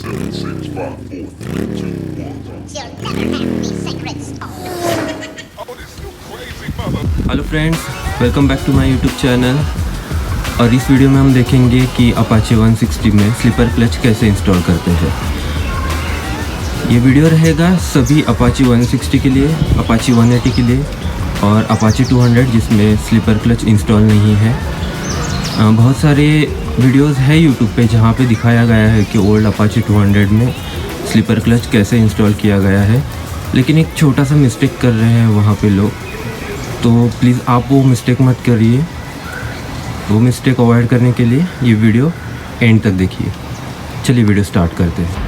7, 6, 5, 4, 3, 2, 1. You'll never have the sacred stone. Oh, this you crazy mother. Hello friends, welcome back to my YouTube channel. और इस video में हम देखेंगे कि Apache 160 में स्लीपर क्लच कैसे इंस्टॉल करते हैं। ये वीडियो रहेगा सभी अपाचे 160 के लिए, अपाचे 180 के लिए और अपाचे 200 जिसमें स्लीपर क्लच इंस्टॉल नहीं है। बहुत सारे वीडियोस है यूट्यूब पे जहाँ पे दिखाया गया है कि ओल्ड अपाचे 200 में स्लीपर क्लच कैसे इंस्टॉल किया गया है, लेकिन एक छोटा सा मिस्टेक कर रहे हैं वहाँ पे लोग। तो प्लीज़ आप वो मिस्टेक मत करिए। वो मिस्टेक अवॉइड करने के लिए ये वीडियो एंड तक देखिए। चलिए वीडियो स्टार्ट करते हैं।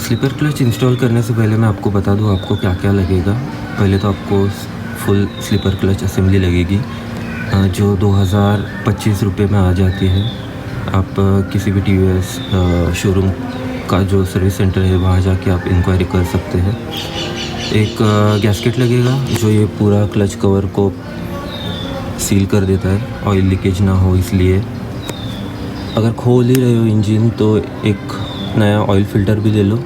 स्लीपर क्लच इंस्टॉल करने से पहले मैं आपको बता दूं आपको क्या क्या लगेगा। पहले तो आपको फुल स्लीपर क्लच असेंबली लगेगी जो 2025 रुपये में आ जाती है। आप किसी भी TVS शोरूम का जो सर्विस सेंटर है वहाँ जाके आप इंक्वायरी कर सकते हैं। एक गैस्केट लगेगा जो ये पूरा क्लच कवर को सील कर देता है, ऑयल लीकेज ना हो इसलिए। अगर खोल ही रहे हो इंजन तो एक नया ऑयल फ़िल्टर भी ले लो।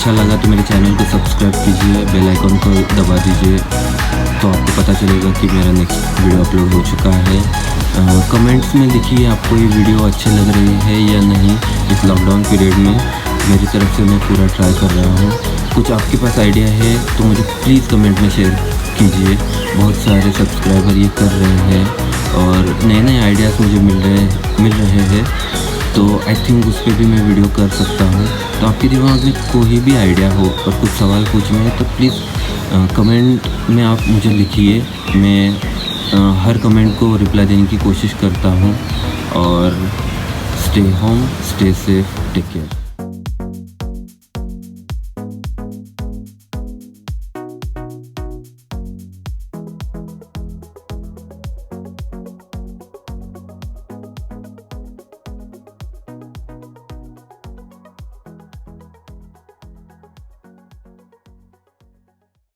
अच्छा लगा तो मेरे चैनल को सब्सक्राइब कीजिए, बेल आइकन को दबा दीजिए, तो आपको पता चलेगा कि मेरा नेक्स्ट वीडियो अपलोड हो चुका है। कमेंट्स में लिखिए आपको ये वीडियो अच्छी लग रही है या नहीं। इस लॉकडाउन पीरियड में मेरी तरफ से मैं पूरा ट्राई कर रहा हूँ। कुछ आपके पास आइडिया है तो मुझे प्लीज़ कमेंट में शेयर कीजिए। बहुत सारे सब्सक्राइबर ये कर रहे हैं और नए नए आइडियाज़ मुझे मिल रहे हैं, तो आई थिंक उस पर भी मैं वीडियो कर सकता हूँ। तो आपके दिमाग में कोई भी आइडिया हो और कुछ सवाल पूछने हैं तो प्लीज़ कमेंट में आप मुझे लिखिए। मैं हर कमेंट को रिप्लाई देने की कोशिश करता हूँ। और stay home, stay safe, take care.